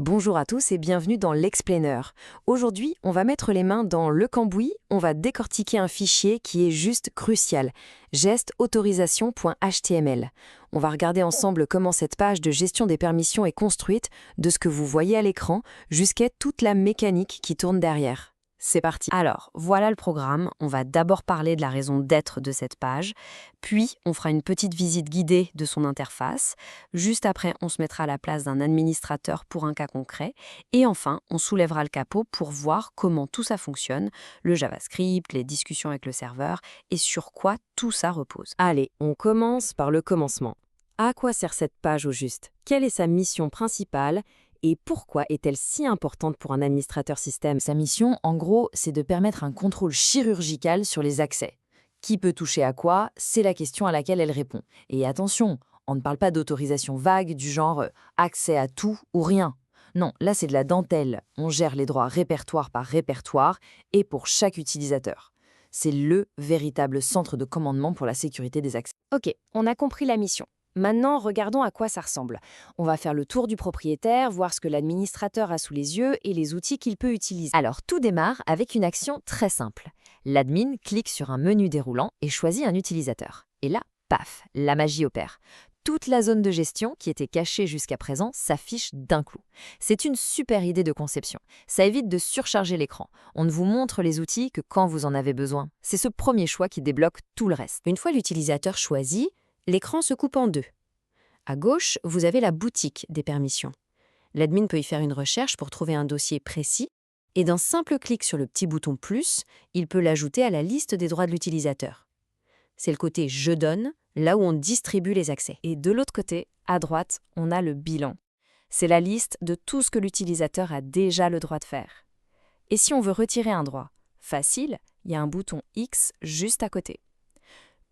Bonjour à tous et bienvenue dans l'Explainer. Aujourd'hui, on va mettre les mains dans le cambouis, on va décortiquer un fichier qui est juste crucial, gestautorisation.html. On va regarder ensemble comment cette page de gestion des permissions est construite, de ce que vous voyez à l'écran jusqu'à toute la mécanique qui tourne derrière. C'est parti. Alors, voilà le programme. On va d'abord parler de la raison d'être de cette page, puis on fera une petite visite guidée de son interface. Juste après, on se mettra à la place d'un administrateur pour un cas concret. Et enfin, on soulèvera le capot pour voir comment tout ça fonctionne, le JavaScript, les discussions avec le serveur et sur quoi tout ça repose. Allez, on commence par le commencement. À quoi sert cette page au juste? Quelle est sa mission principale? Et pourquoi est-elle si importante pour un administrateur système? Sa mission, en gros, c'est de permettre un contrôle chirurgical sur les accès. Qui peut toucher à quoi? C'est la question à laquelle elle répond. Et attention, on ne parle pas d'autorisation vague du genre accès à tout ou rien. Non, là c'est de la dentelle. On gère les droits répertoire par répertoire et pour chaque utilisateur. C'est le véritable centre de commandement pour la sécurité des accès. Ok, on a compris la mission. Maintenant, regardons à quoi ça ressemble. On va faire le tour du propriétaire, voir ce que l'administrateur a sous les yeux et les outils qu'il peut utiliser. Alors, tout démarre avec une action très simple. L'admin clique sur un menu déroulant et choisit un utilisateur. Et là, paf, la magie opère. Toute la zone de gestion qui était cachée jusqu'à présent s'affiche d'un coup. C'est une super idée de conception. Ça évite de surcharger l'écran. On ne vous montre les outils que quand vous en avez besoin. C'est ce premier choix qui débloque tout le reste. Une fois l'utilisateur choisi, l'écran se coupe en deux. À gauche, vous avez la boutique des permissions. L'admin peut y faire une recherche pour trouver un dossier précis, et d'un simple clic sur le petit bouton « Plus », il peut l'ajouter à la liste des droits de l'utilisateur. C'est le côté « Je donne », là où on distribue les accès. Et de l'autre côté, à droite, on a le bilan. C'est la liste de tout ce que l'utilisateur a déjà le droit de faire. Et si on veut retirer un droit? Facile, il y a un bouton X juste à côté.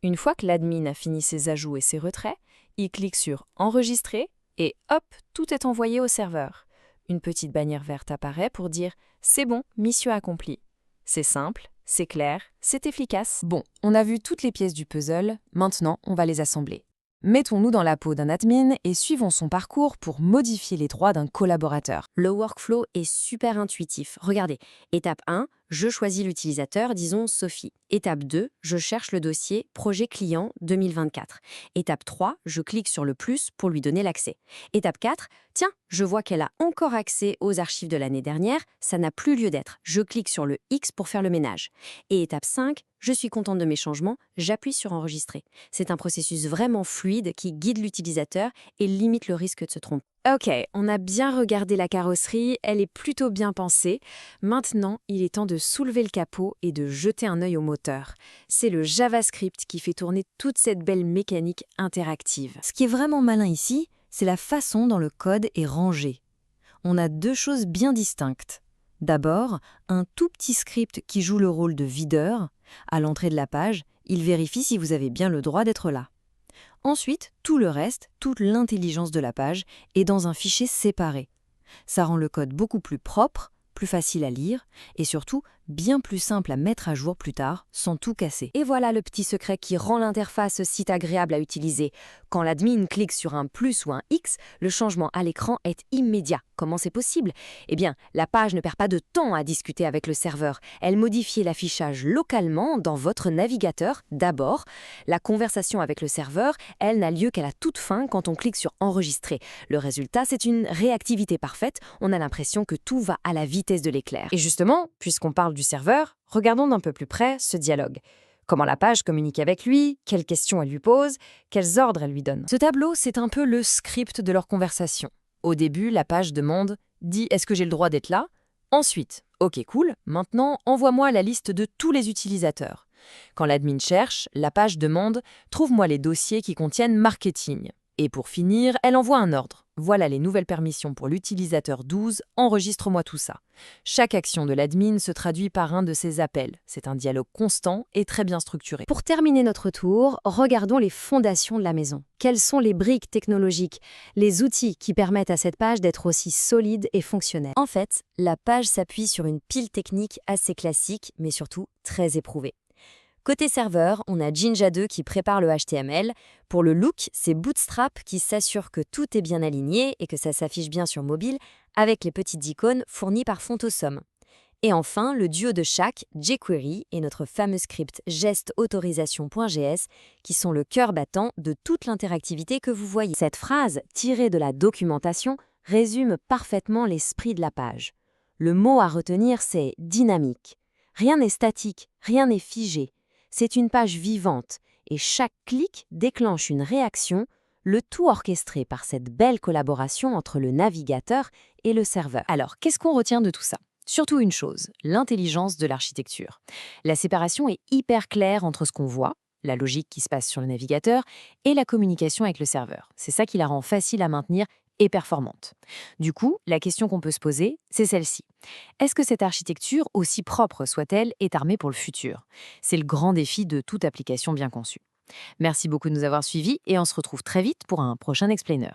Une fois que l'admin a fini ses ajouts et ses retraits, il clique sur « Enregistrer » et hop, tout est envoyé au serveur. Une petite bannière verte apparaît pour dire « C'est bon, mission accomplie ». C'est simple, c'est clair, c'est efficace. Bon, on a vu toutes les pièces du puzzle, maintenant on va les assembler. Mettons-nous dans la peau d'un admin et suivons son parcours pour modifier les droits d'un collaborateur. Le workflow est super intuitif. Regardez, étape 1, je choisis l'utilisateur, disons Sophie. Étape 2, je cherche le dossier Projet client 2024. Étape 3, je clique sur le plus pour lui donner l'accès. Étape 4, tiens, je vois qu'elle a encore accès aux archives de l'année dernière, ça n'a plus lieu d'être. Je clique sur le X pour faire le ménage. Et étape 5, je suis contente de mes changements, j'appuie sur enregistrer. C'est un processus vraiment fluide qui guide l'utilisateur et limite le risque de se tromper. Ok, on a bien regardé la carrosserie, elle est plutôt bien pensée. Maintenant, il est temps de soulever le capot et de jeter un œil au moteur. C'est le JavaScript qui fait tourner toute cette belle mécanique interactive. Ce qui est vraiment malin ici, c'est la façon dont le code est rangé. On a deux choses bien distinctes. D'abord, un tout petit script qui joue le rôle de videur. À l'entrée de la page, il vérifie si vous avez bien le droit d'être là. Ensuite, tout le reste, toute l'intelligence de la page, est dans un fichier séparé. Ça rend le code beaucoup plus propre, plus facile à lire et surtout bien plus simple à mettre à jour plus tard sans tout casser. Et voilà le petit secret qui rend l'interface si agréable à utiliser. Quand l'admin clique sur un plus ou un X, le changement à l'écran est immédiat. Comment c'est possible? Eh bien, la page ne perd pas de temps à discuter avec le serveur. Elle modifie l'affichage localement dans votre navigateur d'abord. La conversation avec le serveur, elle n'a lieu qu'à la toute fin quand on clique sur enregistrer. Le résultat, c'est une réactivité parfaite. On a l'impression que tout va à la vitesse de l'éclair. Et justement, puisqu'on parle du serveur, regardons d'un peu plus près ce dialogue. Comment la page communique avec lui, quelles questions elle lui pose, quels ordres elle lui donne. Ce tableau, c'est un peu le script de leur conversation. Au début, la page demande « Dis, est-ce que j'ai le droit d'être là ?» Ensuite, « Ok, cool, maintenant, envoie-moi la liste de tous les utilisateurs. » Quand l'admin cherche, la page demande « Trouve-moi les dossiers qui contiennent marketing. » Et pour finir, elle envoie un ordre. Voilà les nouvelles permissions pour l'utilisateur 12, enregistre-moi tout ça. Chaque action de l'admin se traduit par un de ces appels. C'est un dialogue constant et très bien structuré. Pour terminer notre tour, regardons les fondations de la maison. Quelles sont les briques technologiques, les outils qui permettent à cette page d'être aussi solide et fonctionnelle? En fait, la page s'appuie sur une pile technique assez classique, mais surtout très éprouvée. Côté serveur, on a Jinja 2 qui prépare le HTML. Pour le look, c'est Bootstrap qui s'assure que tout est bien aligné et que ça s'affiche bien sur mobile, avec les petites icônes fournies par Fontosum. Et enfin, le duo de chaque, jQuery et notre fameux script gestautorisation.gs, qui sont le cœur battant de toute l'interactivité que vous voyez. Cette phrase, tirée de la documentation, résume parfaitement l'esprit de la page. Le mot à retenir, c'est dynamique. Rien n'est statique, rien n'est figé. C'est une page vivante, et chaque clic déclenche une réaction, le tout orchestré par cette belle collaboration entre le navigateur et le serveur. Alors, qu'est-ce qu'on retient de tout ça? Surtout une chose, l'intelligence de l'architecture. La séparation est hyper claire entre ce qu'on voit, la logique qui se passe sur le navigateur, et la communication avec le serveur. C'est ça qui la rend facile à maintenir et performante. Du coup, la question qu'on peut se poser, c'est celle-ci. Est-ce que cette architecture, aussi propre soit-elle, est armée pour le futur? C'est le grand défi de toute application bien conçue. Merci beaucoup de nous avoir suivis et on se retrouve très vite pour un prochain explainer.